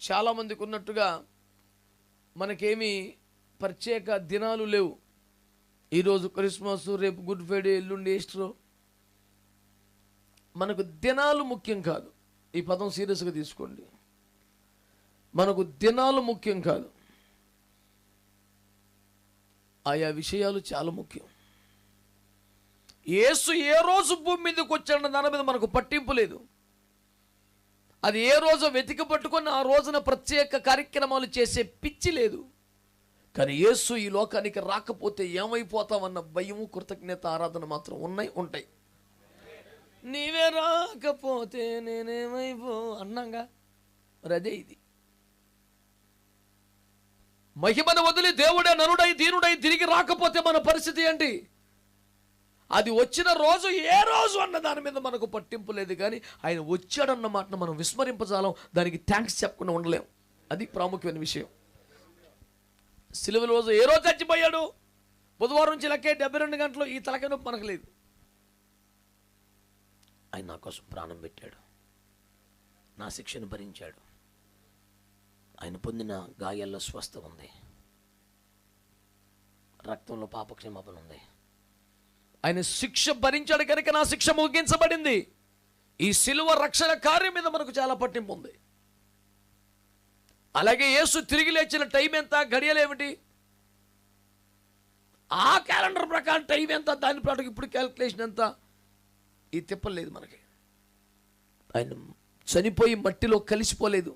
చాలామందికి ఉన్నట్టుగా మనకేమీ ప్రత్యేక దినాలు లేవు. ఈరోజు క్రిస్మస్, రేపు గుడ్ ఫ్రైడే, ఎల్లుండి ఈస్టర్. మనకు దినాలు ముఖ్యం కాదు. ఈ పదం సీరియస్గా తీసుకోండి. మనకు దినాలు ముఖ్యం కాదు, ఆయా విషయాలు చాలా ముఖ్యం. యేసు ఏ రోజు భూమి మీదకి వచ్చాడన్న దాని మీద మనకు పట్టింపు లేదు. అది ఏ రోజు వెతికి పట్టుకొని ఆ రోజున ప్రత్యేక కార్యక్రమాలు చేసే పిచ్చి లేదు. కానీ యేసు ఈ లోకానికి రాకపోతే ఏమైపోతామన్న భయము, కృతజ్ఞత, ఆరాధన మాత్రం ఉంటాయి. నీవే రాకపోతే నేనేమైపో అన్నాగా, మరి అదే ఇది. మహిమను వదిలి దేవుడే నరుడై దీనుడై తిరిగి రాకపోతే మన పరిస్థితి ఏంటి? అది వచ్చిన రోజు ఏ రోజు అన్న దాని మీద మనకు పట్టింపు లేదు. కానీ ఆయన వచ్చాడన్న మాటను మనం విస్మరింపజాలం, దానికి థ్యాంక్స్ చెప్పకుండా ఉండలేం. అది ప్రాముఖ్యమైన విషయం. సిలువ రోజు ఏ రోజు చచ్చిపోయాడు? బుధవారం నుంచి లెక్కే 72 గంటలు. ఈ తలకాయ నొప్పి మనకు లేదు. ఆయన నా కోసం ప్రాణం పెట్టాడు, నా శిక్షను భరించాడు. ఆయన పొందిన గాయాల్లో స్వస్థ ఉంది, రక్తంలో పాపక్షమాపణ ఉంది. ఆయన శిక్ష భరించాడు కనుక నా శిక్ష ముగించబడింది. ఈ సిలువ రక్షణ కార్యం మీద మనకు చాలా పట్టింపు ఉంది. అలాగే యేసు తిరిగి లేచిన టైం ఎంత, గడియలేమిటి, ఆ క్యాలెండర్ ప్రకారం టైం ఎంత, దాని ప్రకారం ఇప్పుడు క్యాలిక్యులేషన్ ఎంత, ఈ తిప్పలేదు మనకి. ఆయన చనిపోయి మట్టిలో కలిసిపోలేదు.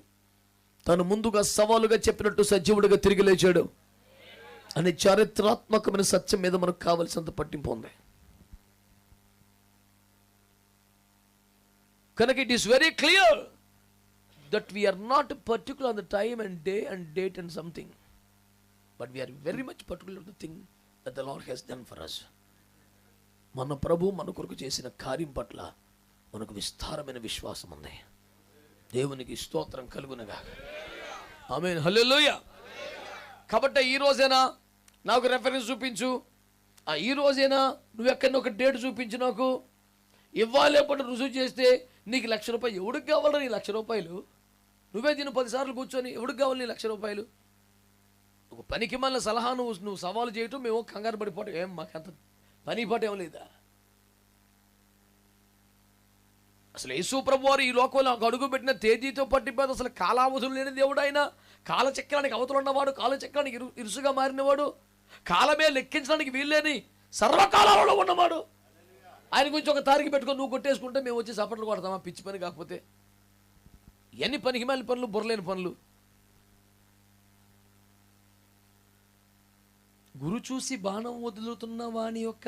తను ముందుగా సవాలుగా చెప్పినట్టు సజీవుడిగా తిరిగి లేచాడు అనే చారిత్రాత్మకమైన సత్యం మీద మనకు కావలసినంత పట్టింపు ఉంది. కనుక it is very clear that we are not particular on the time and day and date and something, but we are very much particular on the thing that the Lord has done for us. మన ప్రభు మన కొరకు చేసిన కార్యం పట్ల మనకు విస్తారమైన విశ్వాసం ఉంది. దేవునికి స్తోత్రం కలుగునగా. ఆమేన్, హల్లెలూయా. కాబట్టి ఈ రోజైనా నాకు రెఫరెన్స్ చూపించు, ఈ రోజైనా నువ్వు ఎక్కడైనా ఒక డేట్ చూపించు, నాకు ఇవ్వాలి ఎప్పుడు రుజువు చేస్తే నీకు ₹1,00,000. ఎవడికి కావాలరా నీ ₹1,00,000? నువ్వే దీన్ని 10 సార్లు కూర్చొని ఎవడికి కావాలి నీ ₹1,00,000? ఒక పనికి మళ్ళీ సలహా నువ్వు సవాలు చేయటం, మేము కంగారు పడిపోవటం, ఏం మాకంత పని పాట ఏం లేదా? అసలు యేసు ప్రభు వారు ఈ లోకంలో అడుగు పెట్టిన తేదీతో పట్టిపోతే అసలు కాలావధులు లేని దేవుడు ఆయన. కాలచక్రానికి అవతలు ఉన్నవాడు, కాలచక్రానికి ఇరుసుగా మారినవాడు, కాలమే లెక్కించడానికి వీల్లేని సర్వకాలంలో ఉన్నవాడు. ఆయన గురించి ఒక తారీఖు పెట్టుకొని నువ్వు కొట్టేసుకుంటే మేము వచ్చి సపట్లు కొడతామా? పిచ్చి పని కాకపోతే. ఎన్ని పనికి మాలిన పనులు, బుర్రలేని పనులు. గురు చూసి బాణం వదులుతున్న వాని యొక్క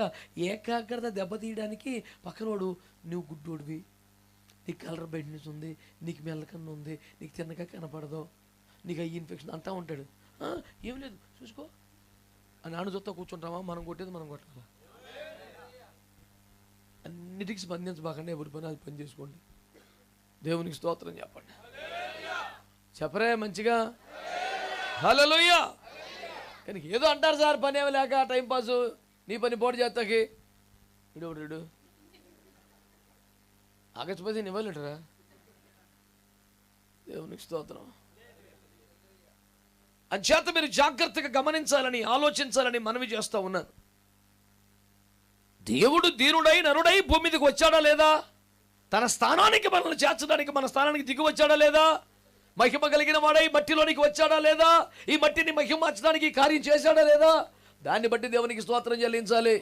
ఏకాగ్రత దెబ్బతీయడానికి పక్కనోడు, నువ్వు గుడ్డోడివి, నీకు కలర్ బెడ్నెస్ ఉంది, నీకు మెల్లకన్ను ఉంది, నీకు తిన్నగా కనపడదు, నీకు అయ్యి ఇన్ఫెక్షన్ అంటా ఉంటాడు. ఏం లేదు చూసుకో అని నాన్న చూస్తా కూర్చుంటామా? మనం కొట్టేది మనం కొట్టాలా? అన్నిటికీ స్పందించబాకండి, ఎవరి పని అది పని చేసుకోండి. దేవునికి స్తోత్రం చెప్పండి. చెప్పరే మంచిగా, హల్లెలూయా. కానీ ఏదో అంటారు సార్, పని ఏమి లేక టైంపాసు, నీ పని పోటీ చేస్తాకి. ఇడు ఆగస్టు 15 ఇవ్వలేటరా? దేవునికి స్తోత్రం. అంచేత మీరు జాగ్రత్తగా గమనించాలని, ఆలోచించాలని మనవి చేస్తూ ఉన్నాను. దేవుడు దీనుడై నరుడై భూమి మీదకి వచ్చాడా లేదా? తన స్థానానికి మనల్ని చేర్చడానికి మన స్థానానికి దిగి వచ్చాడా లేదా? మహిమ కలిగిన వాడై మట్టిలోనికి వచ్చాడా లేదా? ఈ మట్టిని మహిమ మార్చడానికి కార్యం చేశాడా లేదా? దాన్ని బట్టి దేవునికి స్తోత్రం చెల్లించాలి.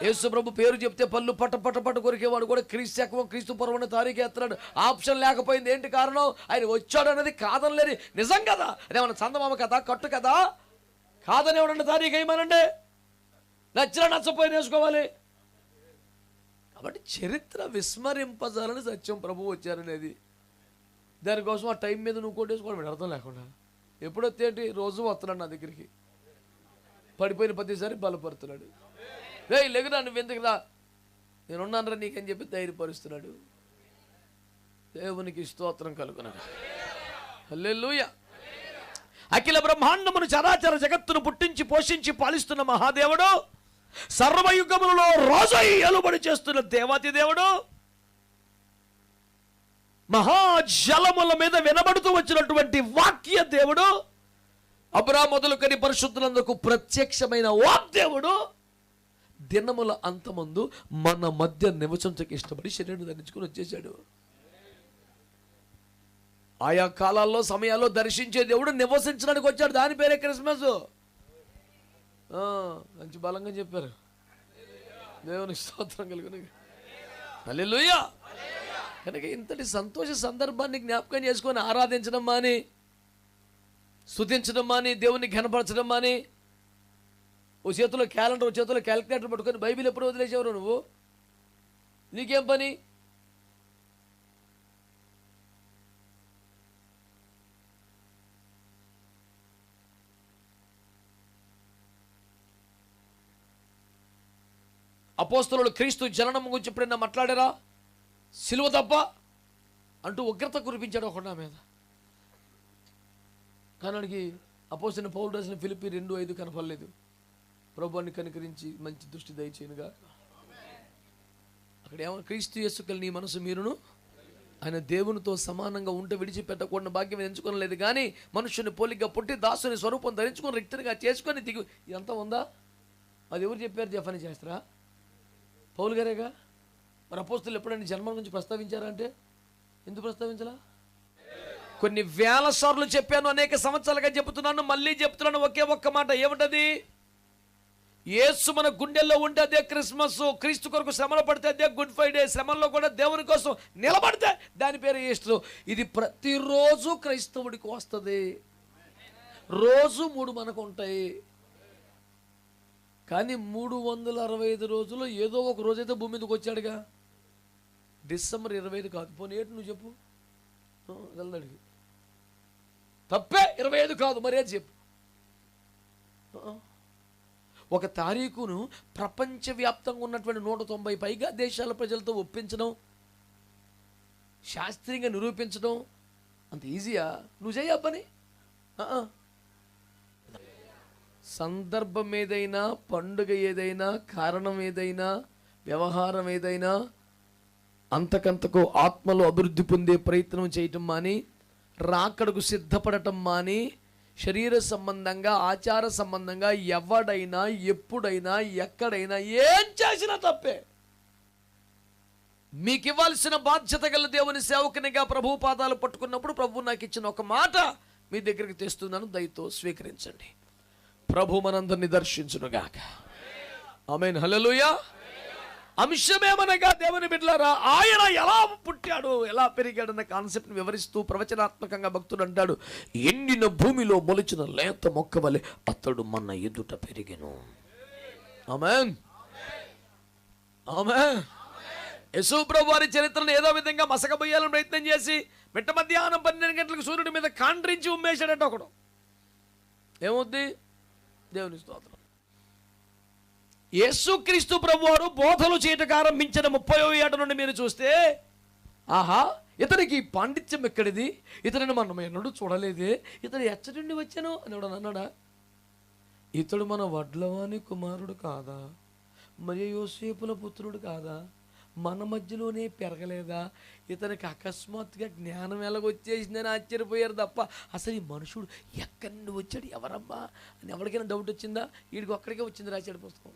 యేసు ప్రభు పేరు చెప్తే పళ్ళు పట్ట పట్ట పట్ట కొరికేవాడు కూడా క్రీస్తు పూర్వం తారీఖు ఎత్తున్నాడు. ఆప్షన్ లేకపోయింది. ఏంటి కారణం? ఆయన వచ్చాడు అనేది కాదనలేని నిజం కదా. అదేమన్నా చందమామ కదా, కట్టు కదా? కాదని ఎవడన్నా తారీఖు వేయమనండి, నచ్చినా నచ్చపోయి నేర్చుకోవాలి. కాబట్టి చరిత్ర విస్మరింపజాలని సత్యం ప్రభు వచ్చారనేది. దానికోసం ఆ టైం మీద నువ్వు కొట్టేసుకోవడం అర్థం లేకుండా ఎప్పుడొస్తే ఏంటి, రోజు వస్తున్నాడు నా దగ్గరికి, పడిపోయిన ప్రతిసారి బలపడుతున్నాడు. రే లేకురా, నువ్వు ఎందుకు రా, నేనున్నానరా నీకని చెప్పి ధైర్యపరుస్తున్నాడు. దేవునికి స్తోత్రం కలుగునగా. హల్లెలూయా. అఖిల బ్రహ్మాండమును చరాచర జగత్తును పుట్టించి పోషించి పాలిస్తున్న మహాదేవుడు, సర్వయుగములలో రోజై ఎలుబడి చేస్తున్న దేవాతి దేవుడు, మహాజలముల మీద వినబడుతూ వచ్చినటువంటి వాక్య దేవుడు, అబ్రాహాము మొదలుకొని పరిశుద్ధులందుకు ప్రత్యక్షమైన వాగ్దేవుడు దినముల అంతమందు మన మధ్య నివసించక ఇష్టపడి శరీరం ధరించుకుని వచ్చేసాడు. ఆయా కాలాల్లో సమయాల్లో దర్శించే దేవుడు నివసించడానికి వచ్చాడు. దాని పేరే క్రిస్మస్. మంచి బలంగా చెప్పారు. దేవునికి స్తోత్రం కలుగును. హల్లెలూయా. కనుక ఇంతటి సంతోష సందర్భాన్ని జ్ఞాపకం చేసుకొని ఆరాధించడం మాని, స్తుతించడం మాని, దేవుని ఘనపరచడం మాని, ఓ చేతిలో క్యాలెండర్, ఓ చేతిలో క్యాలిక్యులేటర్ పట్టుకొని బైబిల్ ఎప్పుడు వదిలేసేవారు నువ్వు? నీకేం పని? అపోస్తలులు క్రీస్తు జననం గురించి ఎప్పుడైనా మాట్లాడారా? సిలువ తప్ప అంటూ ఉగ్రత కురిపించాడు ఒకటి మీద. కానానికి అపోస్తలుడైన పౌలు రాసిన ఫిలిప్పీ 2:5 కనపడలేదు. ప్రభువుని కనికరించి మంచి దృష్టి దయచేయనుగా. అక్కడ ఏమన్నా క్రీస్తు యేసుకల్ నీ మనసు మీరును ఆయన దేవునితో సమానంగా ఉంటే విడిచిపెట్టకూడని భాగ్యం ఎంచుకోలేదు, కానీ మనుషుని పోలికగా పుట్టి దాసుని స్వరూపం ధరించుకొని రిక్తనిగా చేసుకొని దిగు. ఇదంతా ఉందా? అది ఎవరు చెప్పారు? జఫనీ శాస్త్రా? పౌలు గారేగా. మరి అపోస్తలులు ఎప్పుడైనా జన్మ గురించి ప్రస్తావించారా అంటే ఎందుకు ప్రస్తావించలా? కొన్ని వేల సార్లు చెప్పాను, అనేక సంవత్సరాలుగా చెబుతున్నాను, మళ్ళీ చెప్తున్నాను ఒకే ఒక్క మాట. ఏమిటది? యేసు మన గుండెల్లో ఉంటే అదే క్రిస్మస్. క్రీస్తు కొరకు శ్రమలు పడితే అదే గుడ్ ఫ్రైడే. శ్రమల్లో కూడా దేవుని కోసం నిలబడితే దాని పేరు ఈస్టర్. ఇది ప్రతిరోజు క్రైస్తవుడికి వస్తుంది. రోజు 3 మనకు ఉంటాయి. కానీ 365 రోజులు ఏదో ఒక రోజైతే భూమి మీదకి వచ్చాడుగా. డిసెంబర్ 25 కాదు. పోనీ ఏంటి నువ్వు చెప్పు? వెళ్ళడికి తప్పే. 25 కాదు, మరేది చెప్పు? ఒక తారీఖును ప్రపంచవ్యాప్తంగా ఉన్నటువంటి 190 పైగా దేశాల ప్రజలతో ఒప్పించడం, శాస్త్రీయంగా నిరూపించడం అంత ఈజీయా? నువ్వు చేయ పని. సందర్భం ఏదైనా, పండుగ ఏదైనా, కారణం ఏదైనా, వ్యవహారం ఏదైనా అంతకంతకు ఆత్మలో అభివృద్ధి పొందే ప్రయత్నం చేయటం మాని, రాకడకు సిద్ధపడటం మాని, శరీర సంబంధంగా, ఆచార సంబంధంగా ఎవడైనా, ఎప్పుడైనా, ఎక్కడైనా ఏం చేసినా తప్పే. మీకు ఇవ్వాల్సిన బాధ్యత గల దేవుని సేవకునిగా ప్రభు పాదాలు పట్టుకున్నప్పుడు ప్రభు నాకు ఇచ్చిన ఒక మాట మీ దగ్గరికి తెస్తున్నాను, దయతో స్వీకరించండి. ప్రభు మనందరినీ దర్శించునుగాక. ఆమేన్. హల్లెలూయా. అంశమేమనగా దేవుని బిడ్డలారా, ఆయన ఎలా పుట్టాడు, ఎలా పెరిగాడు అన్న కాన్సెప్ట్ని వివరిస్తూ ప్రవచనాత్మకంగా భక్తుడు అంటాడు, ఎండిన భూమిలో మొలిచిన లేత మొక్క వలె అతడు మన ఎదుట పెరిగెను. ఆమేన్. ఆమేన్. యేసు ప్రభు వారి చరిత్రను ఏదో విధంగా మసకబోయాలని ప్రయత్నం చేసి మిట్ట మధ్యాహ్నం 12 గంటలకు సూర్యుడి మీద కాండ్రించి ఉమ్మేశాడంటే ఒకడు. ఏమవుద్ది? దేవుని స్తోత్రం. యేసుక్రీస్తు ప్రభువారు బోధలు చేయటకు ఆరంభించిన 30వ ఏట నుండి మీరు చూస్తే, ఆహా ఇతనికి పాండిత్యం ఎక్కడిది, ఇతనిని మనం ఎన్నడూ చూడలేదే, ఇతడు ఎచ్చటి నుండి వచ్చాను అని ఎవడని అన్నాడా? ఇతడు మన వడ్లవాని కుమారుడు కాదా, మరి యోసేపుల పుత్రుడు కాదా, మన మధ్యలోనే పెరగలేదా, ఇతనికి అకస్మాత్తుగా జ్ఞానం ఎలాగొచ్చేసిందని ఆశ్చర్యపోయారు తప్ప అసలు ఈ మనుషుడు ఎక్కడి నుండి వచ్చాడు, ఎవరమ్మా అని ఎవరికైనా డౌట్ వచ్చిందా? వీడికి ఒక్కడికే వచ్చింది రాశాడు పుస్తకం.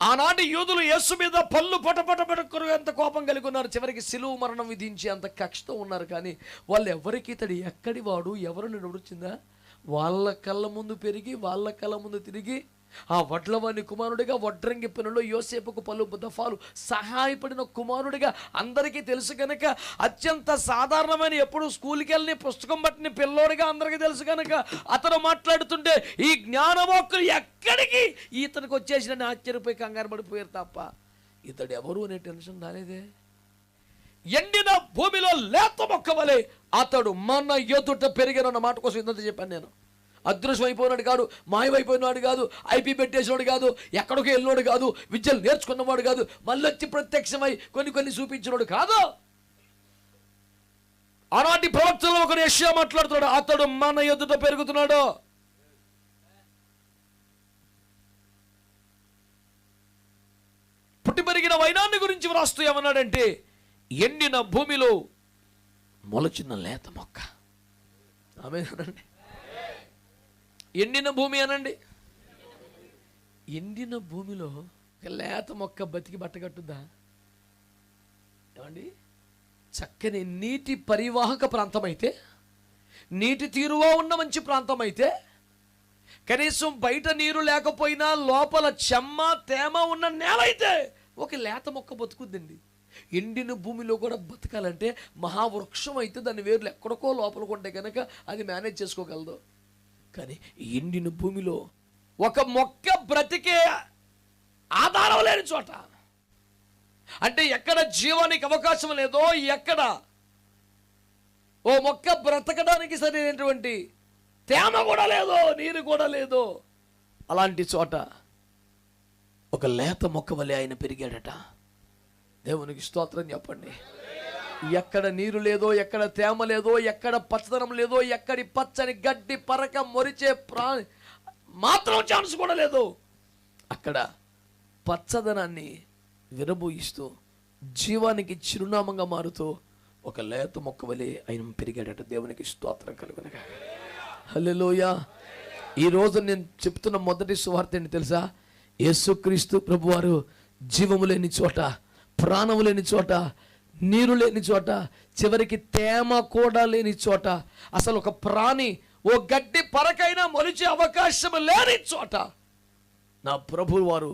ఆనాటి యూదులు యేసు మీద పళ్ళు పటపటపటకురు ఎంత కోపం కలిగి ఉన్నారు. చివరికి సిలువ మరణం విధించి అంత కక్షతో ఉన్నారు. కానీ వాళ్ళు ఎవరికి ఇతడు ఎక్కడి వాడు, ఎవరిని నడుచిందా, వాళ్ళ కళ్ళ ముందు పెరిగి వాళ్ళ కళ్ళ ముందు తిరిగి ఆ వడ్లవాని కుమారుడిగా, వడ్రంగి పనుల్లో యోసేపుకు పలు దఫాలు సహాయపడిన కుమారుడిగా అందరికీ తెలుసు కనుక, అత్యంత సాధారణమైన ఎప్పుడు స్కూల్కి వెళ్ళి పుస్తకం పట్టిన పిల్లోడిగా అందరికీ తెలుసు కనుక, అతను మాట్లాడుతుంటే ఈ జ్ఞానమోక్కులు ఎక్కడికి ఇతనికి వచ్చేసిన ఆశ్చర్యపోయి కంగారు పడిపోయారు తప్ప ఇతడు ఎవరు అనే టెన్షన్ రాలేదే. ఎండిన భూమిలో లేత మొక్క వలె అతడు మన ఎదుట పెరిగానన్న మాట కోసం ఇంత చెప్పాను నేను. అదృశ్యం అయిపోయినాడు కాదు, మాయమైపోయినాడు కాదు, ఐపీ పెట్టేసినాడు కాదు, ఎక్కడికి వెళ్ళినాడు కాదు, విద్యలు నేర్చుకున్నవాడు కాదు, మళ్ళీ వచ్చి ప్రత్యక్షమై కొన్ని చూపించినాడు కాదు. ఆనాటి ప్రవక్తలో ఒక యెషయా మాట్లాడుతున్నాడు, అతడు మన ఎదుట పెరుగుతున్నాడు. పుట్టి పెరిగిన వైనాన్ని గురించి వ్రాస్తూ ఏమన్నాడంటే, ఎండిన భూమిలో మొలచిన లేత మొక్క. ఆమె అనండి, ఎండిన భూమి అనండి. ఎండిన భూమిలో లేత మొక్క బతికి బట్టగట్టుద్దా ఏమండి? చక్కని నీటి పరివాహక ప్రాంతం అయితే, నీటి తీరువా ఉన్న మంచి ప్రాంతం అయితే, కనీసం బయట నీరు లేకపోయినా లోపల చెమ్మ తేమ ఉన్న నేల అయితే ఒక లేత మొక్క బతుకుద్దండి. ఎండిన భూమిలో కూడా బతకాలంటే మహావృక్షం అయితే దాని వేర్లు ఎక్కడికో లోపలికి ఉంటే కనుక అది మేనేజ్ చేసుకోగలదు. కానీ ఎండిన భూమిలో ఒక మొక్క బ్రతికే ఆధారం లేని చోట, అంటే ఎక్కడ జీవానికి అవకాశం లేదో, ఎక్కడ ఓ మొక్క బ్రతకడానికి సరైనటువంటి తేమ కూడా లేదో, నీరు కూడా లేదో, అలాంటి చోట ఒక లేత మొక్క వలె ఆయన పెరిగాడట. దేవునికి స్తోత్రం చెప్పండి. ఎక్కడ నీరు లేదో, ఎక్కడ తేమ లేదో, ఎక్కడ పచ్చదనం లేదో, ఎక్కడి పచ్చని గడ్డి పరక మొరిచే ప్రాణి మాత్రం ఛాన్స్ కూడా లేదు, అక్కడ పచ్చదనాన్ని విరబూయిస్తూ జీవానికి చిరునామంగా మారుతూ ఒక లేత మొక్క వలె ఆయన పెరిగాడట. దేవునికి స్తోత్రం కలుగునగా. హల్లెలూయా. ఈరోజు నేను చెప్తున్న మొదటి సువార్త ఏంటి తెలుసా? యేసుక్రీస్తు ప్రభువారు జీవము లేని చోట, ప్రాణము లేని చోట, నీరు లేని చోట, చివరికి తేమ కూడా లేని చోట, అసలు ఒక ప్రాణి ఓ గడ్డి పరకైనా మొలిచే అవకాశం లేని చోట నా ప్రభువు వారు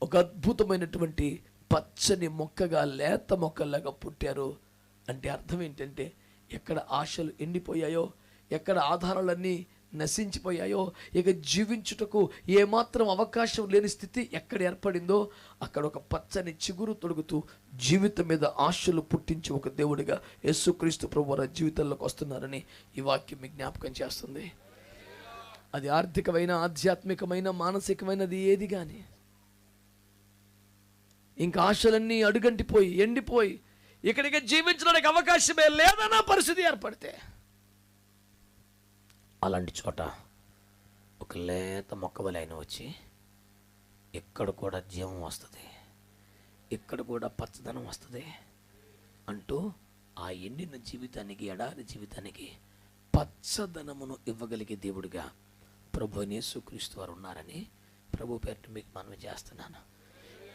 ఒక అద్భుతమైనటువంటి పచ్చని మొక్కగా, లేత మొక్కలాగా పుట్టారు. అంటే అర్థం ఏంటంటే, ఎక్కడ ఆశలు ఎండిపోయాయో, ఎక్కడ ఆధారాలన్నీ నశించిపోయాయో, ఇక జీవించుటకు ఏమాత్రం అవకాశం లేని స్థితి ఎక్కడ ఏర్పడిందో, అక్కడ ఒక పచ్చని చిగురు తొడుగుతూ జీవితం మీద ఆశలు పుట్టించి ఒక దేవుడిగా యేసుక్రీస్తు ప్రభువారు జీవితంలోకి వస్తున్నారని ఈ వాక్యం మీకు జ్ఞాపకం చేస్తుంది. అది ఆర్థికమైన, ఆధ్యాత్మికమైన, మానసికమైనది ఏది కానీ, ఇంకా ఆశలన్నీ అడుగంటిపోయి ఎండిపోయి ఇక్కడికి జీవించడానికి అవకాశమే లేదన్న పరిస్థితి ఏర్పడితే, అలాంటి చోట ఒక లేత మొక్క వలె ఆయన వచ్చి ఇక్కడ కూడా జీవం వస్తుంది, ఇక్కడ కూడా పచ్చదనం వస్తుంది అంటూ ఆ ఎండిన జీవితానికి, ఎడారి జీవితానికి పచ్చదనమును ఇవ్వగలిగే దేవుడిగా ప్రభు యేసుక్రీస్తు వారు ఉన్నారని ప్రభు పేరిట మీకు మనవి చేస్తున్నాను.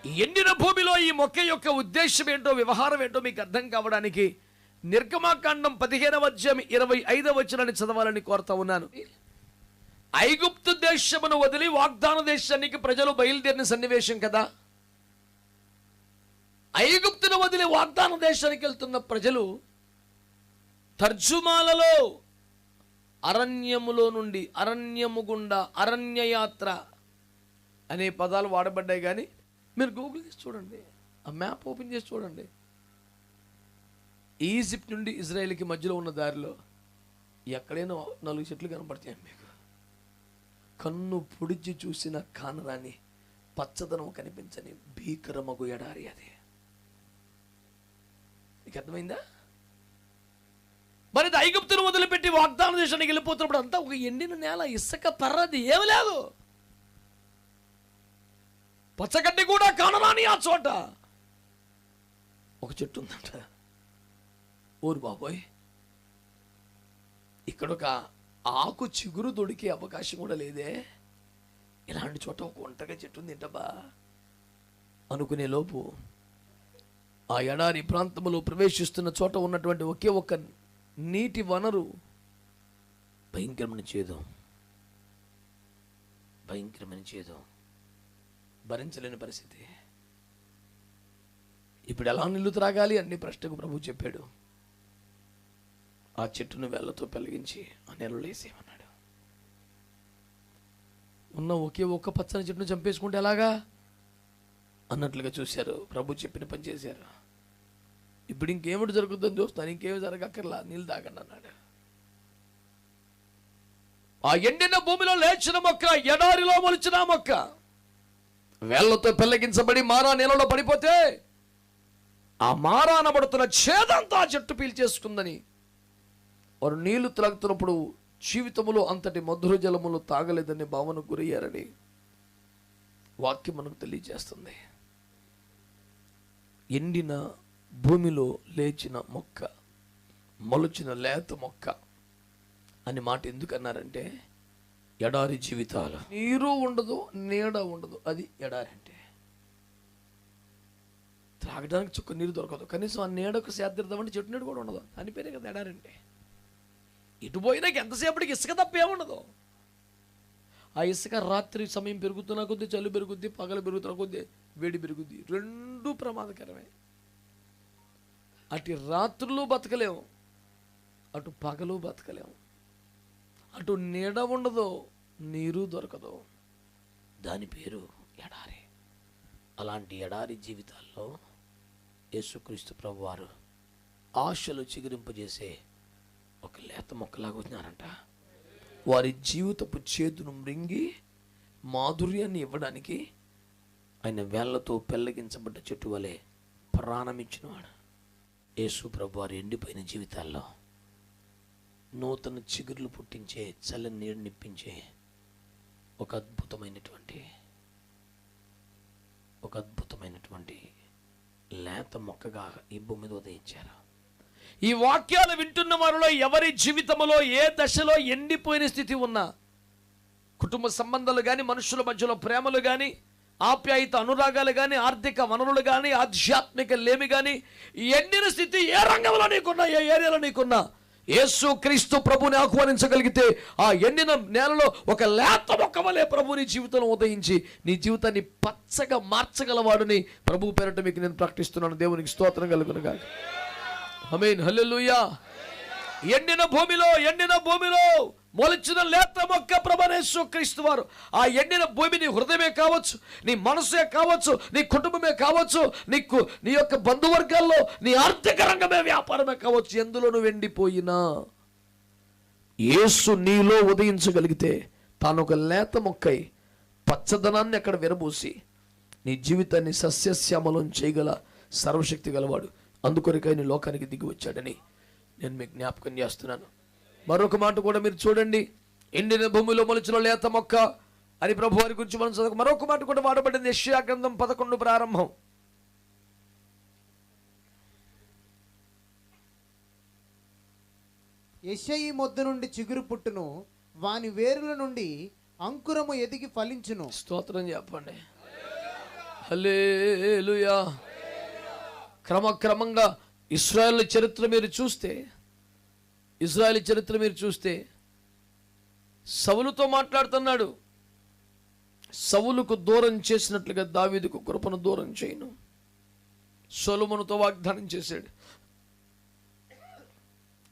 ఈ ఎండిన భూమిలో ఈ మొక్క యొక్క ఉద్దేశం ఏంటో, వ్యవహారం ఏంటో మీకు అర్థం కావడానికి నిర్గమాకాండం 15వ అధ్యాయం 25వ వచనాన్ని చదవాలని కోరుతా ఉన్నాను. ఐగుప్తు దేశమును వదిలి వాగ్దాన దేశానికి ప్రజలు బయలుదేరిన సన్నివేశం కదా. ఐగుప్తును వదిలి వాగ్దాన దేశానికి వెళ్తున్న ప్రజలు తర్జుమాలలో అరణ్యములో నుండి, అరణ్యము గుండా, అరణ్యయాత్ర అనే పదాలు వాడబడ్డాయి. కానీ మీరు గూగుల్ చేసి చూడండి, ఆ మ్యాప్ ఓపెన్ చేసి చూడండి. ఈజిప్ట్ నుండి ఇజ్రాయెల్కి మధ్యలో ఉన్న దారిలో ఎక్కడైనా 4 చెట్లు కనపడతాయి మీకు. కన్ను పొడిచి చూసిన కానరాని, పచ్చదనం కనిపించని భీకరమగు ఎడారి అది. మీకు అర్థమైందా? మరి ఐగుప్తును వదిలిపెట్టి వాగ్దాన దేశానికి వెళ్ళిపోతున్నప్పుడు అంతా ఒక ఎండిన నేల, ఇసుక పర్రది ఏమి లేదు, పచ్చగడ్డి కూడా కానరాని ఆ చోట ఒక చెట్టు ఉందంట. ఓరు బాబోయ్, ఇక్కడ ఒక ఆకు చిగురు దొడికే అవకాశం కూడా లేదే, ఇలాంటి చోట ఒక ఒంటరిగా చెట్టు ఉంది ఏంటబ్బా అనుకునే లోపు ఆ ఎడారి ప్రాంతంలో ప్రవేశిస్తున్న చోట ఉన్నటువంటి ఒకే ఒక నీటి వనరు భయంకరమైన చేదు, భయంకరమైన చేదు, భరించలేని పరిస్థితి. ఇప్పుడు ఎలా నీళ్లు త్రాగాలి అన్ని ప్రశ్నకు ప్రభు చెప్పాడు. ఆ చెట్టును వేళ్లతో పెలిగించి ఆ నెలలో వేసేయమన్నాడు. ఉన్న ఒకే ఒక్క పచ్చని చెట్టును చంపేసుకుంటే ఎలాగా అన్నట్లుగా చూశారు. ప్రభు చెప్పిన పని చేశారు. ఇప్పుడు ఇంకేమిటి జరుగుతుందని చూస్తాను, ఇంకేమి జరగక్కర్లా, నీళ్ళు తాగండి అన్నాడు. ఆ ఎండిన భూమిలో లేచిన మొక్క, ఎడారిలో మొలిచిన మొక్క వేళ్లతో పెళ్లగించబడి మారా నీళ్ళలో పడిపోతే ఆ మారా అనబడుతున్న చేదంతా ఆ చెట్టు పీల్చేసుకుందని, వారు నీళ్లు త్రాగుతున్నప్పుడు జీవితములో అంతటి మధుర జలములు తాగలేదని భావనకు గురయ్యారని వాక్యం మనకు తెలియజేస్తుంది. ఎండిన భూమిలో లేచిన మొక్క, మొలచిన లేత మొక్క అని మాట ఎందుకన్నారంటే, ఎడారి జీవితాలు, నీరు ఉండదు, నీడ ఉండదు. అది ఎడారి అంటే. త్రాగడానికి చుక్క నీరు దొరకదు, కనీసం ఆ నీడకు సేద్దామంటే చెట్టు నీడు కూడా ఉండదు. అని పేరే కదా ఎడారి అంటే. ఇటు పోయినాక ఎంతసేపటికి ఇసుక తప్ప ఏముండదు. ఆ ఇసుక రాత్రి సమయం పెరుగుతున్న కొద్దీ చలి పెరుగుద్ది, పగలు పెరుగుతున్న కొద్దీ వేడి పెరుగుద్ది. రెండూ ప్రమాదకరమే. అటు రాత్రులు బతకలేము, అటు పగలు బతకలేము. అటు నీడ ఉండదు, నీరు దొరకదు. దాని పేరు ఎడారి. అలాంటి ఎడారి జీవితాల్లో యేసుక్రీస్తు ప్రభువారు ఆశలు చిగురింపజేసే ఒక లేత మొక్కలాగా వచ్చినారంట. వారి జీవితపు చేతును మృంగి మాధుర్యాన్ని ఇవ్వడానికి ఆయన వేళ్లతో పెళ్ళగించబడ్డ చెట్టు వలె ప్రాణమిచ్చినవాడు. యేసు ప్రభువారు ఎండిపోయిన జీవితాల్లో నూతన చిగుర్లు పుట్టించే, చల్లని నీరు నిప్పించే ఒక అద్భుతమైనటువంటి లేత మొక్కగా ఈ భూమి మీద ఉదయించారు. ఈ వాక్యాలు వింటున్న వారిలో ఎవరి జీవితంలో ఏ దశలో ఎండిపోయిన స్థితి ఉన్నా, కుటుంబ సంబంధాలు కానీ, మనుషుల మధ్యలో ప్రేమలు కానీ, ఆప్యాయత అనురాగాలు కానీ, ఆర్థిక వనరులు కానీ, ఆధ్యాత్మిక లేమి కానీ, ఎండిన స్థితి ఏ రంగంలో నీకున్నా, ఏ ఏరియాలో నీకున్నా, యేసు క్రీస్తు ప్రభుని ఆహ్వానించగలిగితే ఆ ఎండిన నేలలో ఒక లేత మొక్క వలె ప్రభు నీ జీవితంలో ఉదయించి నీ జీవితాన్ని పచ్చగా మార్చగలవాడుని ప్రభు పేరట మీకు నేను ప్రకటిస్తున్నాను. దేవునికి స్తోత్రం కలుగునుగాక. ఆమేన్, హల్లెలూయా. ఎండిన భూమిలో మొలిచిన లేత మొక్క ప్రభువైన యేసుక్రీస్తు వారు. ఆ ఎండిన భూమి నీ హృదయమే కావచ్చు, నీ మనసే కావచ్చు, నీ కుటుంబమే కావచ్చు, నీ యొక్క బంధువర్గాల్లో నీ ఆర్థిక రంగమే, వ్యాపారమే కావచ్చు, ఎందులో నువ్వు ఎండిపోయినా యేసు నీలో ఉదయించగలిగితే తాను ఒక లేత మొక్కై పచ్చదనాన్ని అక్కడ విరబూసి నీ జీవితాన్ని సస్యశ్యామలం చేయగల సర్వశక్తి గలవాడు. అందుకొరకై నీ లోకానికి దిగి వచ్చాడని నేను మీకు జ్ఞాపకం చేస్తున్నాను. మరొక మాట కూడా మీరు చూడండి. ఎండిన భూమిలో మొలిచిన లేత మొక్క అని ప్రభు వారి గురించి మనం చదువు. మరొక మాట కూడా వాడబడింది. యెషయా గ్రంథం 11 ప్రారంభం. యెషయి మొద్ద నుండి చిగురు పుట్టును, వాని వేరుల నుండి అంకురము ఎదిగి ఫలించును. స్తోత్రం చెప్పండి. హల్లెలూయా. క్రమక్రమంగా ఇశ్రాయేలు చరిత్ర మీరు చూస్తే సౌలుతో మాట్లాడుతున్నాడు. సౌలుకు దూరం చేసినట్లుగా దావీదుకు కృపను దూరం చేయను. సొలొమోనుతో వాగ్దానం చేశాడు.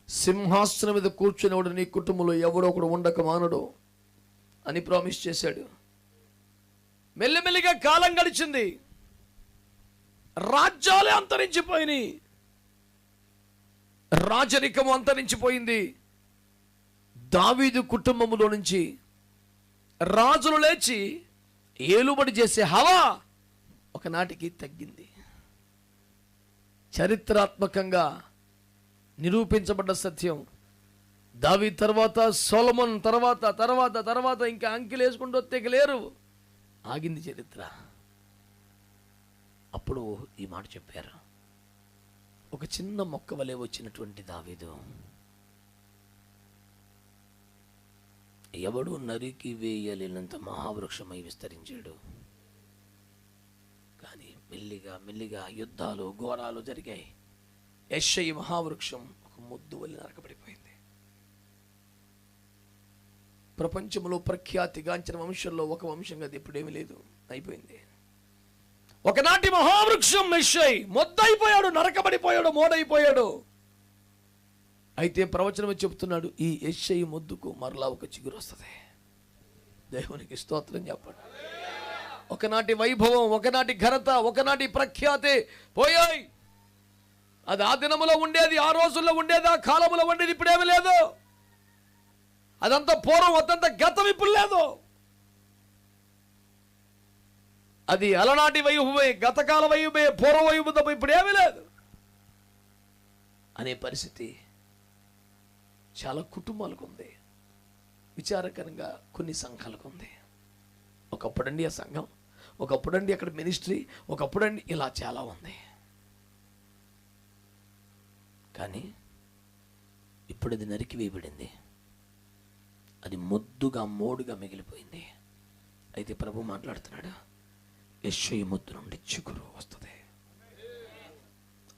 సింహాసనం మీద కూర్చునేవాడు నీ కుటుంబంలో ఎవడో ఒకడు ఉండక మానడు అని ప్రామిస్ చేశాడు. మెల్లిమెల్లిగా కాలం గడిచింది. రాజ్యాలే అంతరించిపోయినాయి, రాజరికము అంతరించిపోయింది. దావీదు కుటుంబములో నుంచి రాజులు లేచి ఏలుబడి చేసే హవా ఒకనాటికి తగ్గింది. చరిత్రాత్మకంగా నిరూపించబడ్డ సత్యం. దావీదు తర్వాత సొలొమోన్ తర్వాత ఇంకా అంకెలు వేసుకుంటూ వస్తే లేరు. ఆగింది చరిత్ర. అప్పుడు ఈ మాట చెప్పారు. ఒక చిన్న మొక్క వలె వచ్చినటువంటి దావీదు ఎవడు నరికి వేయలేనంత మహావృక్షమై విస్తరించాడు. కానీ మెల్లిగా యుద్ధాలు ఘోరాలు జరిగాయి. యెషయి మహావృక్షం ఒక మొద్దు వలె నరకబడిపోయింది. ప్రపంచంలో ప్రఖ్యాతిగాంచిన వంశంలో ఒక వంశంగా అది ఇప్పుడేమీ లేదు, అయిపోయింది. ఒకనాటి మహావృక్షం యెషయి మొద్దైపోయాడు, నరకబడిపోయాడు, మోడైపోయాడు. అయితే ప్రవచనం చెప్తున్నాడు, ఈ యెషయి మొద్దుకు మరలా ఒక చిగురు వస్తుంది. దేవునికి స్తోత్రం చెప్పండి. ఒకనాటి వైభవం, ఒకనాటి ఘనత, ఒకనాటి ప్రఖ్యాతి పోయాయి. అది ఆ దినములో ఉండేది, ఆ రోజుల్లో ఉండేది, ఆ కాలంలో ఉండేది. ఇప్పుడేమీ లేదు. అదంతా పూర్వం, అదంతా గతం, ఇప్పుడు లేదు. అది అలనాటి వైభవమే, గతకాల వైభవమే, పూర్వ వైభవం, ఇప్పుడు ఏమీ లేదు అనే పరిస్థితి చాలా కుటుంబాలకు ఉంది. విచారకరంగా కొన్ని సంఘాలకు ఉంది. ఒకప్పుడండి ఆ సంఘం, ఒకప్పుడండి అక్కడ మినిస్ట్రీ, ఒకప్పుడండి ఇలా చాలా ఉంది. కానీ ఇప్పుడు అది నరికి వేయబడింది, అది మొద్దుగా మోడుగా మిగిలిపోయింది. అయితే ప్రభు మాట్లాడుతున్నాడు, యెషయి మొద్దు నుండి చిగురు వస్తుంది,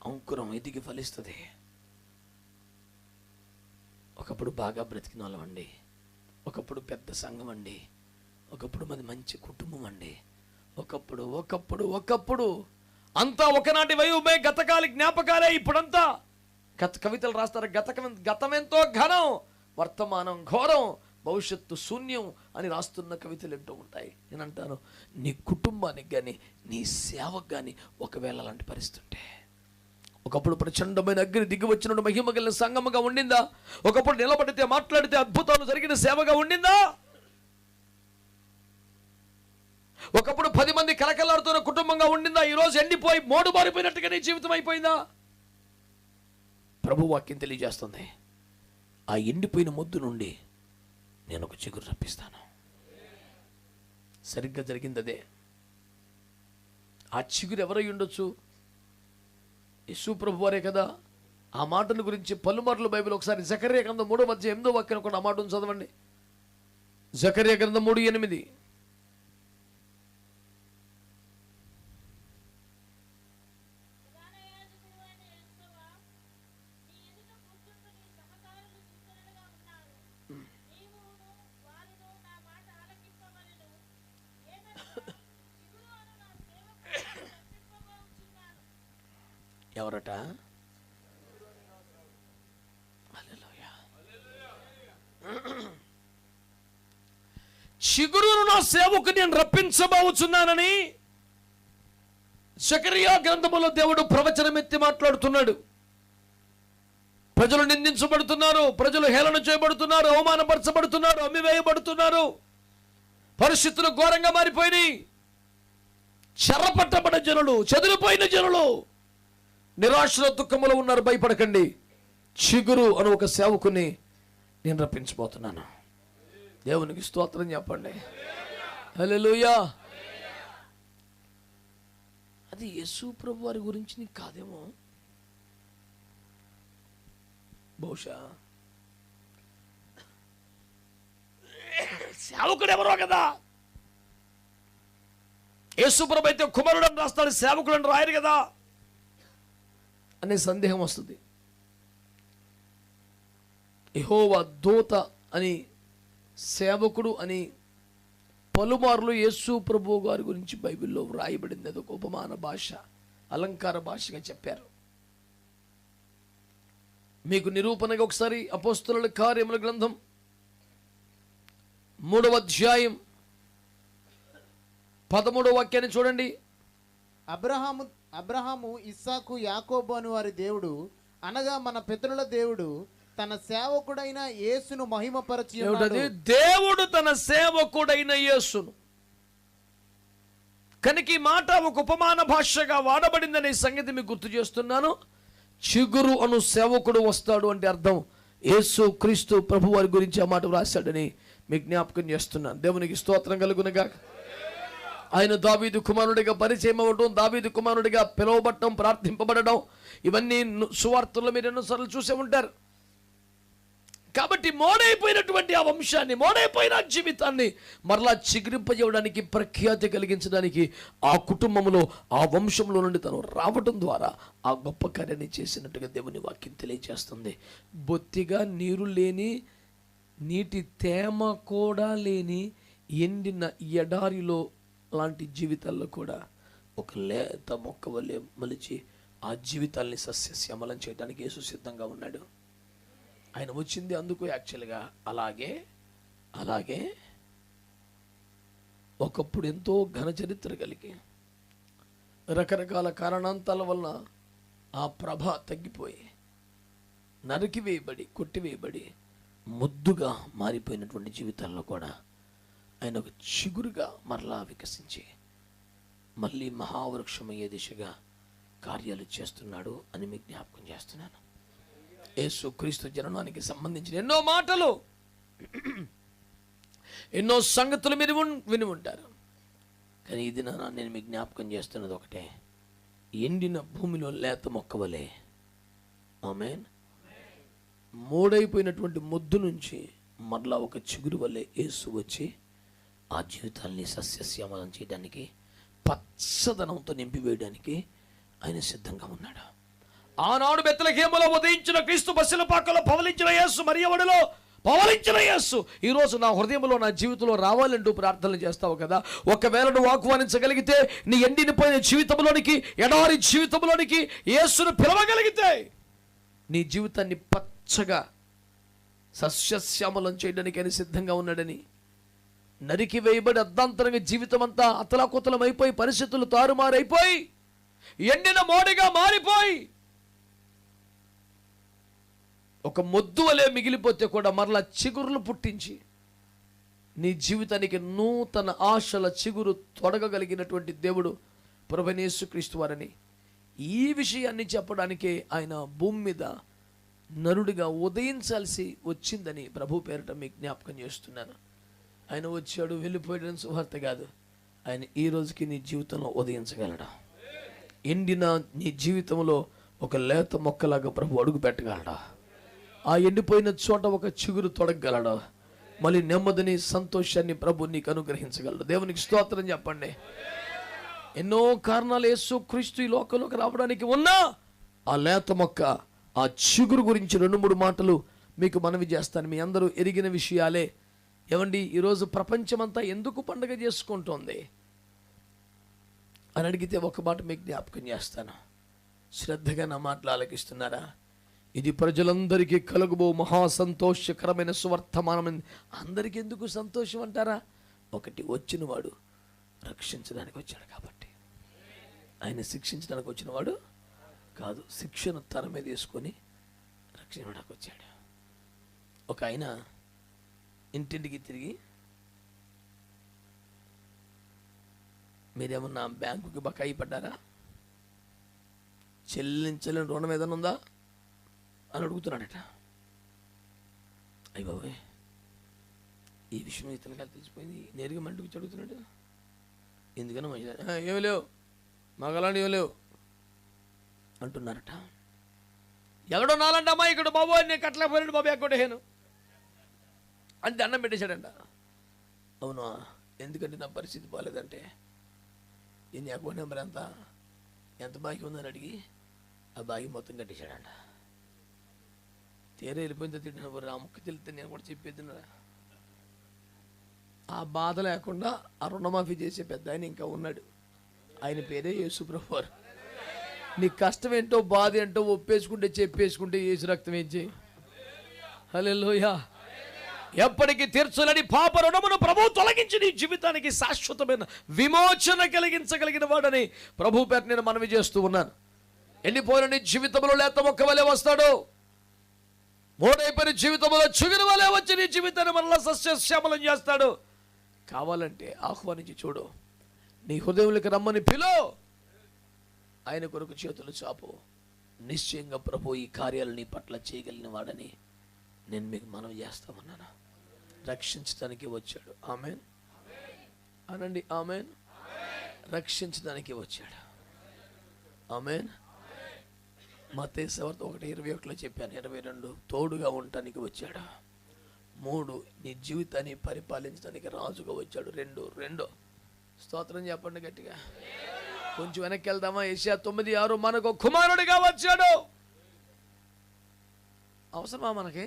అంకురం ఎదిగి ఫలిస్తుంది. ఒకప్పుడు బాగా బ్రతికిన వాళ్ళం అండి, ఒకప్పుడు పెద్ద సంఘం అండి, ఒకప్పుడు మాది మంచి కుటుంబం అండి, ఒకప్పుడు అంతా ఒకనాటి వైభవమే, గతకాలి జ్ఞాపకాలే. ఇప్పుడంతా కవితలు రాస్తారు, గతమెంతో ఘనం, వర్తమానం ఘోరం, భవిష్యత్తు శూన్యం అని రాస్తున్న కవితలు ఎంటూ ఉంటాయి. నేను అంటాను, నీ కుటుంబానికి కానీ నీ సేవకు కానీ ఒకవేళ అలాంటి పరిస్థితి ఉంటే, ఒకప్పుడు ప్రచండమైన అగ్ని దిగి వచ్చినప్పుడు మహిమ కలిగిన సంఘముగా ఉండిందా? ఒకప్పుడు నిలబడితే మాట్లాడితే అద్భుతాలు జరిగిన సేవగా ఉండిందా? ఒకప్పుడు 10 మంది కలకలాడుతున్న కుటుంబంగా ఉండిందా? ఈరోజు ఎండిపోయి మోడు మారిపోయినట్టుగా నీ జీవితం అయిపోయిందా? ప్రభు వాక్యం తెలియజేస్తుంది, ఆ ఎండిపోయిన మొద్దు నుండి నేను ఒక చిగురు రప్పిస్తాను. సరిగ్గా జరిగింది అదే. ఆ చిగురు ఎవరై ఉండొచ్చు? యేసు ప్రభు వారే కదా. ఆ మాటల గురించి పలుమార్లు బైబిల్, ఒకసారి జకర్యా గ్రంథం 3:8 కూడా ఆ మాటను చదవండి. జకర్యా గ్రంథం 3:8. ఎవరట? చిగురును నా సేవకు నేను రప్పించబోచున్నానని జకర్యా గ్రంథములో దేవుడు ప్రవచనం ఎత్తి మాట్లాడుతున్నాడు. ప్రజలు నిందించబడుతున్నారు, ప్రజలు హేళన చేయబడుతున్నారు, అవమానపరచబడుతున్నారు, అమ్మివేయబడుతున్నారు, పరిస్థితులు ఘోరంగా మారిపోయినాయి. చెరపట్టబడిన జనులు, చెదిరిపోయిన జనులు నిరాశలో దుఃఖములో ఉన్నారు. భయపడకండి, చిగురు అను ఒక సేవకుని నేను రప్పించబోతున్నాను. దేవునికి స్తోత్రం చెప్పండి. హల్లెలూయా. అది యేసు ప్రభు వారి గురించి నీకు కాదేమో, బహుశా సేవకుడు ఎవరో కదా. యేసు ప్రభు అయితే కుమారుడు అని రాస్తాడు, సేవకుడు అని రాయరు కదా అనే సందేహం వస్తుంది. యెహోవా దూత అని, సేవకుడు అని పలుమార్లు యేసు ప్రభు గారి గురించి బైబిల్లో వ్రాయబడింది. అదొక ఉపమాన భాష, అలంకార భాషగా చెప్పారు. మీకు నిరూపణగా ఒకసారి అపోస్తలుల కార్యముల గ్రంథం 3వ అధ్యాయం 13వ వాక్యాన్ని చూడండి. అబ్రహాము, ఇస్సాకు, యాకోబు అని వారి దేవుడు, అనగా మన పితరుల దేవుడు తన సేవకుడైన యేసును మహిమపరచి ఉన్నాడు. దేవుడు తన సేవకుడైన యేసును. కనుక ఈ మాట ఒక ఉపమాన భాషగా వాడబడిందనే సంగతి మీకు గుర్తు చేస్తున్నాను. చిగురు అను సేవకుడు వస్తాడు అంటే అర్థం యేసు క్రీస్తు ప్రభు వారి గురించి ఆ మాట వ్రాశాడని మీకు జ్ఞాపకం చేస్తున్నాను. దేవునికి స్తోత్రం కలుగునుగా. ఆయన దావీదు కుమారుడిగా పరిచయం అవ్వడం, దావీదు కుమారుడిగా పిలువబడటం, ప్రార్థింపబడడం, ఇవన్నీ సువార్తల్లో మీరు ఎన్నోసార్లు చూసే ఉంటారు. కాబట్టి మోడైపోయినటువంటి ఆ వంశాన్ని, మోడైపోయిన జీవితాన్ని మరలా చిగురింపజేయడానికి, ప్రఖ్యాతి కలిగించడానికి ఆ కుటుంబంలో, ఆ వంశంలో నుండి తను రావడం ద్వారా ఆ గొప్ప కార్యాన్ని చేసినట్టుగా దేవుని వాక్యం తెలియజేస్తుంది. బొత్తిగా నీరు లేని, నీటి తేమ కూడా లేని ఎండిన ఎడారిలో లాంటి జీవితాల్లో కూడా ఒక లేత మొక్క వల్లే మలిచి ఆ జీవితాల్ని సస్యశ్యామలం చేయడానికి యేసు సిద్ధంగా ఉన్నాడు. ఆయన వచ్చింది అందుకు యాక్చువల్గా. అలాగే ఒకప్పుడు ఎంతో ఘన చరిత్ర కలిగి రకరకాల కారణాంతాల వలన ఆ ప్రభ తగ్గిపోయి, నరికివేయబడి, కొట్టివేయబడి, ముద్దుగా మారిపోయినటువంటి జీవితాల్లో కూడా ఆయన ఒక చిగురుగా మరలా వికసించి మళ్ళీ మహావృక్షమయ్యే దిశగా కార్యాలు చేస్తున్నాడు అని మీకు జ్ఞాపకం చేస్తున్నాను. యేసు క్రీస్తు జననానికి సంబంధించిన ఎన్నో మాటలు, ఎన్నో సంగతులు మీరు విని ఉంటారు. కానీ ఇది నేను మీకు జ్ఞాపకం చేస్తున్నది ఒకటే, ఎండిన భూమిలో లేత మొక్క వలె ఆమేన్. మూడైపోయినటువంటి మొద్దు నుంచి మరలా ఒక చిగురు వల్లే యేసు వచ్చి ఆ జీవితాన్ని సస్యశ్యామలం చేయడానికి, పచ్చదనంతో నింపివేయడానికి ఆయన సిద్ధంగా ఉన్నాడు. ఆనాడు బెత్లెహేములో ఉదయించిన క్రీస్తు పసిల పాకలో పవలించిన యేసు, మరియ ఒడిలో పవలించిన యేసు ఈరోజు నా హృదయంలో, నా జీవితంలో రావాలంటూ ప్రార్థనలు చేస్తావు కదా. ఒకవేళ నువ్వు ఆహ్వానించగలిగితే, నీ ఎండిపోయిన జీవితంలోనికి, ఎడారి జీవితంలోనికి యేసును పిలవగలిగితే, నీ జీవితాన్ని పచ్చగా సస్యశ్యామలం చేయడానికి ఆయన సిద్ధంగా ఉన్నాడని, నరికి వేయబడి అర్ధాంతరంగా జీవితం అంతా అతలాకుతలం అయిపోయి, పరిస్థితులు తారుమారైపోయి, ఎండిన మోడిగా మారిపోయి ఒక మొద్దు వలె మిగిలిపోతే కూడా మరలా చిగురులు పుట్టించి నీ జీవితానికి నూతన ఆశల చిగురు తొడగగలిగినటువంటి దేవుడు ప్రభువైన యేసుక్రీస్తు వారని, ఈ విషయాన్ని చెప్పడానికే ఆయన భూమి మీద నరుడిగా ఉదయించాల్సి వచ్చిందని ప్రభు పేరిట మీకు జ్ఞాపకం చేస్తున్నాను. ఆయన వచ్చాడు, వెళ్ళిపోయాడని సువార్త కాదు. ఆయన ఈ రోజుకి నీ జీవితంలో ఉదయించగలడా? ఎండిన నీ జీవితంలో ఒక లేత మొక్కలాగా ప్రభు అడుగు పెట్టగలడా? ఆ ఎండిపోయిన చోట ఒక చిగురు తొడగలడా? మళ్ళీ నెమ్మదిని, సంతోషాన్ని ప్రభు నీకు అనుగ్రహించగలడు. దేవునికి స్తోత్రం చెప్పండి. ఎన్నో కారణాలు యేసు క్రీస్తు ఈ లోకంలోకి రావడానికి ఉన్నా, ఆ లేత మొక్క, ఆ చిగురు గురించి 2-3 మాటలు మీకు మనవి చేస్తాను. మీ అందరూ ఎరిగిన విషయాలే. ఏమండి, ఈరోజు ప్రపంచమంతా ఎందుకు పండుగ చేసుకుంటోంది అని అడిగితే ఒక మాట మీకు జ్ఞాపకం చేస్తాను. శ్రద్ధగా నా మాటలు ఆలకిస్తున్నారా? ఇది ప్రజలందరికీ కలుగుబో మహా సంతోషకరమైన సువర్తమానం. అందరికీ ఎందుకు సంతోషం అంటారా? ఒకటి, వచ్చినవాడు రక్షించడానికి వచ్చాడు కాబట్టి. ఆయన శిక్షించడానికి వచ్చినవాడు కాదు, శిక్షను తన మీద తీసుకొని రక్షించడానికి వచ్చాడు. ఒక ఆయన ఇంటింటికి తిరిగి, మీరేమన్నా బ్యాంకుకి బకాయి పడ్డారా, చెల్లించలేని రుణం ఏదైనా ఉందా అని అడుగుతున్నాడట. అయ్య బాబోయ్, ఈ విషయం ఇతనికి తెలిసిపోయింది. నేరుగా మంటికి అడుగుతున్నాడు. ఎందుకన్నా మంచిదా? ఏమి లేవు, మగలాంటి ఏమి లేవు అంటున్నారట. ఎవడో నాలంటమ్మా ఇక్కడ బాబు, నేను కట్టలేకపోయాను బాబు, ఎక్కడేను అని దండం పెట్టేశాడంట. అవునా? ఎందుకంటే నా పరిస్థితి బాగాలేదంటే, నీ అకౌంట్ నెంబర్ ఎంత బాకీ ఉందని అడిగి ఆ బాకీ మొత్తం కట్టేశాడంట. తీరే వెళ్ళిపోయిందో తింటున్నా, ఆ ముక్క తెలితే నేను కూడా చెప్పేది. ఆ బాధ లేకుండా ఆ రుణమాఫీ చేసే పెద్ద ఆయన ఇంకా ఉన్నాడు. ఆయన పేరే యేసు ప్రభువు వారు. నీ కష్టం ఏంటో, బాధ ఏంటో ఒప్పేసుకుంటే, చెప్పేసుకుంటే యేసు రక్తం ఏం చేయి. హల్లెలూయా. ఎప్పటికీ తీర్చలేని పాప రుణమును ప్రభు తొలగించి నీ జీవితానికి శాశ్వతమైన విమోచన కలిగించగలిగిన వాడని ప్రభు పేరు నేను మనవి చేస్తూ ఉన్నాను. ఎండిపోయిన నీ జీవితంలో లేత మొక్క వలె వస్తాడు. మూడైపోయిన జీవితంలో చిగురు వలె వచ్చి నీ జీవితాన్ని మనల్ని సస్యశ్యామలం చేస్తాడు. కావాలంటే ఆహ్వానించి చూడు. నీ హృదయంలోకి రమ్మని పిలు. ఆయన కొరకు చేతులు చాపు. నిశ్చయంగా ప్రభు ఈ కార్యాలు నీ పట్ల చేయగలిగిన వాడని నేను మీకు మనవి చేస్తామన్నాను. రక్షించడానికి వచ్చాడు. ఆమేన్ అనండి. ఆమేన్. రక్షించడానికి వచ్చాడు. ఆమేన్. మత్తయి సువార్త 1:21 చెప్పాను. 22 తోడుగా ఉండటానికి వచ్చాడు. 3 నీ జీవితాన్ని పరిపాలించడానికి రాజుగా వచ్చాడు. 2 స్తోత్రం చెప్పండి గట్టిగా. కొంచెం వెనక్కి వెళ్దామా? యెషయా 9:6 మనకు కుమారుడిగా వచ్చాడు. అవసరమా మనకి?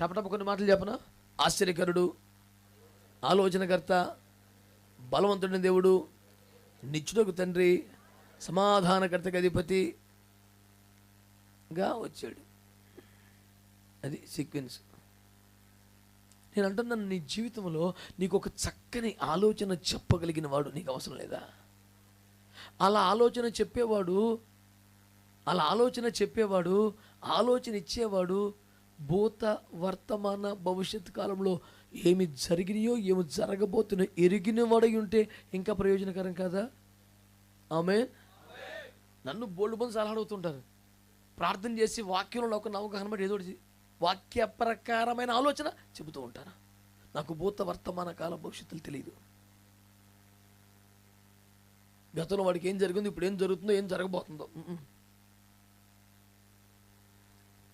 టపటప కొన్ని మాటలు చెప్పనా? ఆశ్చర్యకరుడు, ఆలోచనకర్త, బలవంతుడిని దేవుడు, నిత్యుడకు తండ్రి, సమాధానకర్తకి అధిపతిగా వచ్చాడు. అది సీక్వెన్స్. నేను అంటున్నాను, నీ జీవితంలో నీకు ఒక చక్కని ఆలోచన చెప్పగలిగిన వాడు నీకు అవసరం లేదా? అలా ఆలోచన చెప్పేవాడు, ఆలోచన ఇచ్చేవాడు భూత, వర్తమాన, భవిష్యత్ కాలంలో ఏమి జరిగినాయో ఏమి జరగబోతున్నాయో ఎరిగిన వాడై ఉంటే ఇంకా ప్రయోజనకరం కాదా? ఆమేన్. నన్ను బోల్డ్ మంది సలహా అడుగుతుంటారు. ప్రార్థన చేసి వాక్యంలో ఒక నమ్మకం బట్టి ఏదో వాక్య ప్రకారమైన ఆలోచన చెబుతూ ఉంటాను. నాకు భూత, వర్తమాన కాల భవిష్యత్తులు తెలియదు. గతంలో వాడికి ఏం జరిగిందో, ఇప్పుడు ఏం జరుగుతుందో, ఏం జరగబోతుందో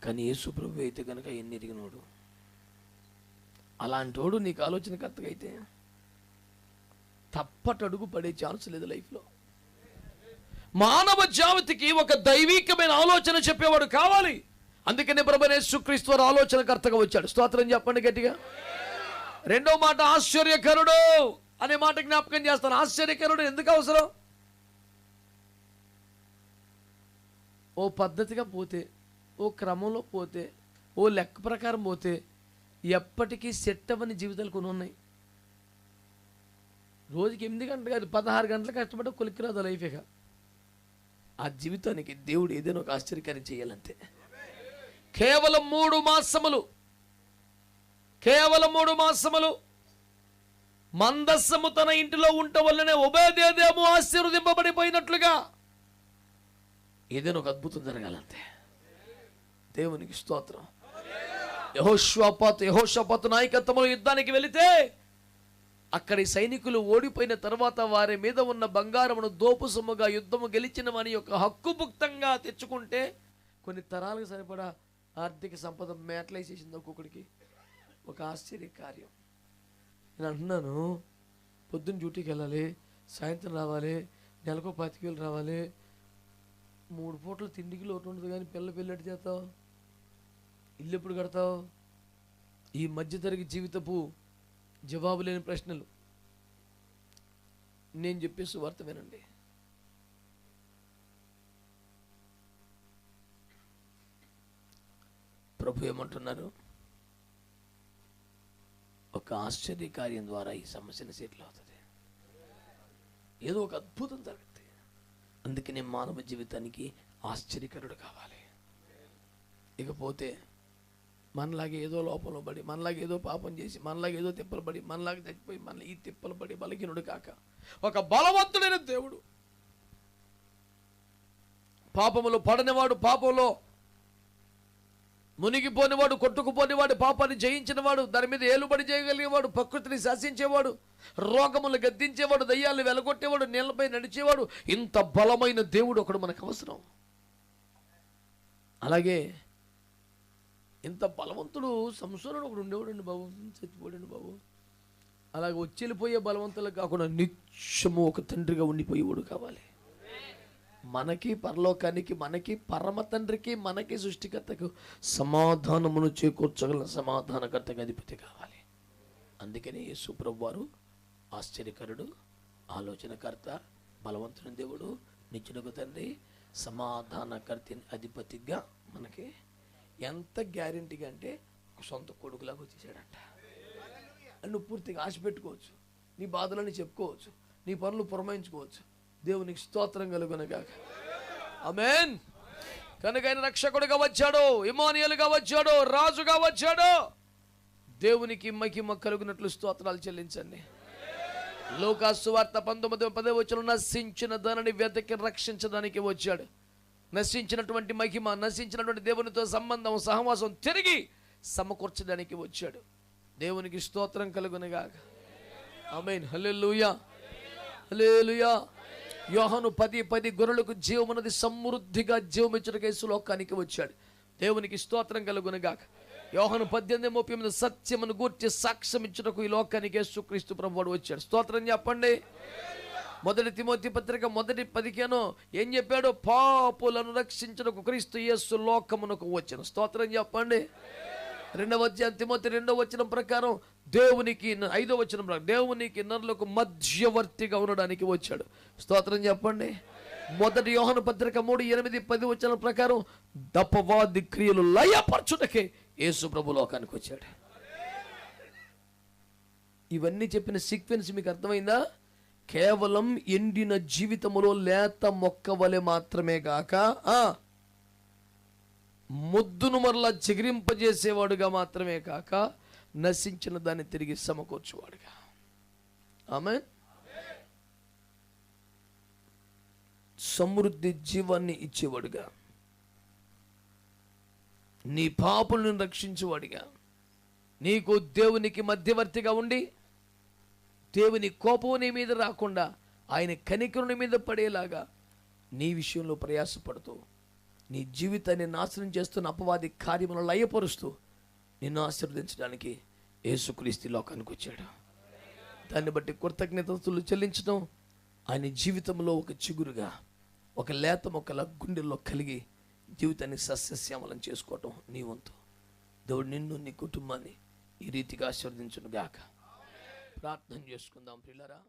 కానీ యేసు ప్రభు అయితే కనుక ఎన్ని ఎరిగినోడు. అలాంటోడు నీకు ఆలోచనకర్తగా అయితే తప్పటడుగు పడే ఛాన్స్ లేదు లైఫ్లో. మానవ జాతికి ఒక దైవికమైన ఆలోచన చెప్పేవాడు కావాలి. అందుకనే ప్రభువైన యేసుక్రీస్తు వారు ఆలోచనకర్తగా వచ్చాడు. స్తోత్రం చెప్పండి గట్టిగా. రెండో మాట ఆశ్చర్యకరుడు అనే మాట జ్ఞాపకం చేస్తాను. ఆశ్చర్యకరుడు ఎందుకు అవసరం? ఓ పద్ధతిగా పోతే, ఓ క్రమంలో పోతే, ఓ లెక్క ప్రకారం పోతే ఎప్పటికీ సెట్ అవ్వని జీవితాలు కొన్ని ఉన్నాయి. రోజుకి 8 గంటలు కాదు 16 గంటలు కష్టపడి కొలిక్కిరాదు లైఫేగా. ఆ జీవితానికి దేవుడు ఏదైనా ఒక ఆశ్చర్యకార్యం చేయాలంతే. కేవలం 3 మాసములు మందస్సము తన ఇంటిలో ఉండటం వల్లనే ఒబేదేదేము ఆశీర్వదింపబడిపోయినట్లుగా ఏదైనా ఒక అద్భుతం జరగాలంతే. దేవునికి స్తోత్రం. యెహోషాపాతు నాయకత్వంలో యుద్ధానికి వెళితే అక్కడి సైనికులు ఓడిపోయిన తర్వాత వారి మీద ఉన్న బంగారమును దోపు సొమ్ముగా యుద్ధము గెలిచిన వాని యొక్క హక్కుభుక్తంగా తెచ్చుకుంటే కొన్ని తరాలకు సరిపడా ఆర్థిక సంపద మేటలైసేసింది ఒక్కొక్కడికి. ఒక ఆశ్చర్య కార్యం. నేను అంటున్నాను, పొద్దున్న డ్యూటీకి వెళ్ళాలి, సాయంత్రం రావాలి, నెలకు 25,000 రావాలి, 3 పూటలు తిండికి లోటు ఉండదు. కానీ పెళ్ళి ఎట్టు చేస్తావు? ఇల్లు ఎప్పుడు కడతావు? ఈ మధ్యతరగతి జీవితపు జవాబు లేని ప్రశ్నలు. నేను చెప్పే సువార్త వినండి. ప్రభు ఏమంటున్నారు? ఒక ఆశ్చర్య కార్యం ద్వారా ఈ సమస్యను సెటిల్ అవుతుంది. ఏదో ఒక అద్భుతం జరుగుతుంది. అందుకనే మానవ జీవితానికి ఆశ్చర్యకరుడు కావాలి. ఇకపోతే మనలాగే ఏదో లోపంలో పడి, మనలాగే ఏదో పాపం చేసి, మనలాగే ఏదో తిప్పలు పడి, మనలాగే చచ్చిపోయి, మన ఈ తిప్పలు పడి బలహీనుడు కాక ఒక బలవంతుడైన దేవుడు, పాపములో పడనివాడు, పాపంలో మునిగిపోనివాడు, కొట్టుకుపోనివాడు, పాపాన్ని జయించినవాడు, దాని మీద ఏలుబడి చేయగలిగేవాడు, ప్రకృతిని శాసించేవాడు, రోగములు గద్దించేవాడు, దయ్యాలను వెలగొట్టేవాడు, నీళ్లపై నడిచేవాడు, ఇంత బలమైన దేవుడు ఒకడు మనకు అవసరం. అలాగే ఇంత బలవంతుడు సంసోనుడు ఒకడు ఉండేవాడండి బాబు, చచ్చిపోయాడండి బాబు. అలాగే వచ్చి బలవంతులు కాకుండా నిత్యము ఒక తండ్రిగా ఉండిపోయేవాడు కావాలి. మనకి పరలోకానికి, మనకి పరమ తండ్రికి, మనకి సృష్టికర్తకు సమాధానమును చేకూర్చగల సమాధానకర్తకు అధిపతి కావాలి. అందుకని యేసు ప్రభువు వారు ఆశ్చర్యకరుడు, ఆలోచనకర్త, బలవంతుని దేవుడు, నిత్యునకు తండ్రి, సమాధానకర్తని అధిపతిగా మనకి ఎంత గ్యారెంటీగా అంటే ఒక సొంత కొడుకులాగా వచ్చేసాడంట. నువ్వు పూర్తిగా ఆశ పెట్టుకోవచ్చు, నీ బాధలని చెప్పుకోవచ్చు, నీ పనులు పురమాయించుకోవచ్చు. దేవునికి స్తోత్రం కలుగునగాక. ఆమేన్. కనుక ఆయన రక్షకుడిగా వచ్చాడు, ఇమ్మానుయేలుగా వచ్చాడు, రాజుగా వచ్చాడు. దేవునికి మహిమ కలుగునట్లు స్తోత్రాలు చెల్లించండి. లూకాసు వార్త 19:10 నశించిన దానిని వెతకి రక్షించడానికి వచ్చాడు. నశించినటువంటి మహిమ, నశించినటువంటి దేవునితో సంబంధం, సహవాసం తిరిగి సమకూర్చడానికి వచ్చాడు. దేవునికి స్తోత్రం కలుగునగాక. ఆమేన్. హల్లెలూయా, హల్లెలూయా. యోహాను 10:10 గొర్రెలకు జీవమున్నది, సమృద్ధిగా జీవమిచ్చుటకు యేసు లోకానికి వచ్చాడు. దేవునికి స్తోత్రం కలుగునగాక. యోహాను 18:38 సత్యమును గూర్చి సాక్ష్యం ఇచ్చుటకు ఈ లోకానికి యేసుక్రీస్తు ప్రభువు వచ్చాడు. స్తోత్రం చెప్పండి. 1 తిమోతి పత్రిక 1:15 ఏం చెప్పాడు? పాపులను రక్షించుటకు క్రీస్తు యేసు లోకమునకు వచ్చాను. స్తోత్రం చెప్పండి. 2వ అధ్యాయం తిమోతి 2వ వచనం ప్రకారం దేవునికి, 5వ వచనం ప్రకారం దేవునికి నరులకు మధ్యవర్తిగా ఉండడానికి వచ్చాడు. స్తోత్రం చెప్పండి. 1 యోహాను పత్రిక 3:8-10 వచనం ప్రకారం దపవాది క్రియలు లయపరచుటకే యేసు ప్రభు లోకానికి వచ్చాడు. ఇవన్నీ చెప్పిన సీక్వెన్స్ మీకు అర్థమైందా? కేవలం ఎండిన జీవితములో లేత మొక్క వలె మాత్రమే గాక ముద్దును మరలా చిగిరింపజేసేవాడుగా మాత్రమే కాక నశించిన దాన్ని తిరిగి సమకూర్చువాడుగా. ఆమేన్. సమృద్ధి జీవాన్ని ఇచ్చేవాడుగా, నీ పాపులను రక్షించేవాడిగా, నీకు దేవునికి మధ్యవర్తిగా ఉండి దేవుని కోపం నీ మీద రాకుండా ఆయన కనికరుని మీద పడేలాగా నీ విషయంలో ప్రయాసపడుతూ నీ జీవితాన్ని నాశనం చేస్తున్న అపవాది కార్యములను లయపరుస్తూ నిన్ను ఆశీర్వదించడానికి యేసుక్రీస్తు ఈ లోకానికి వచ్చాడు. దాన్ని బట్టి కృతజ్ఞతలు చెల్లించడం ఆయన జీవితంలో ఒక చిగురుగా, ఒక లేత మొక్కల గుండెల్లో కలిగి జీవితాన్ని సస్యశ్యామలం చేసుకోవటం నీ వంతు. దేవుడు నిన్ను, నీ కుటుంబాన్ని ఈ రీతిగా ఆశీర్వదించును గాక. ప్రార్థన చేసుకుందాం ప్రియులారా.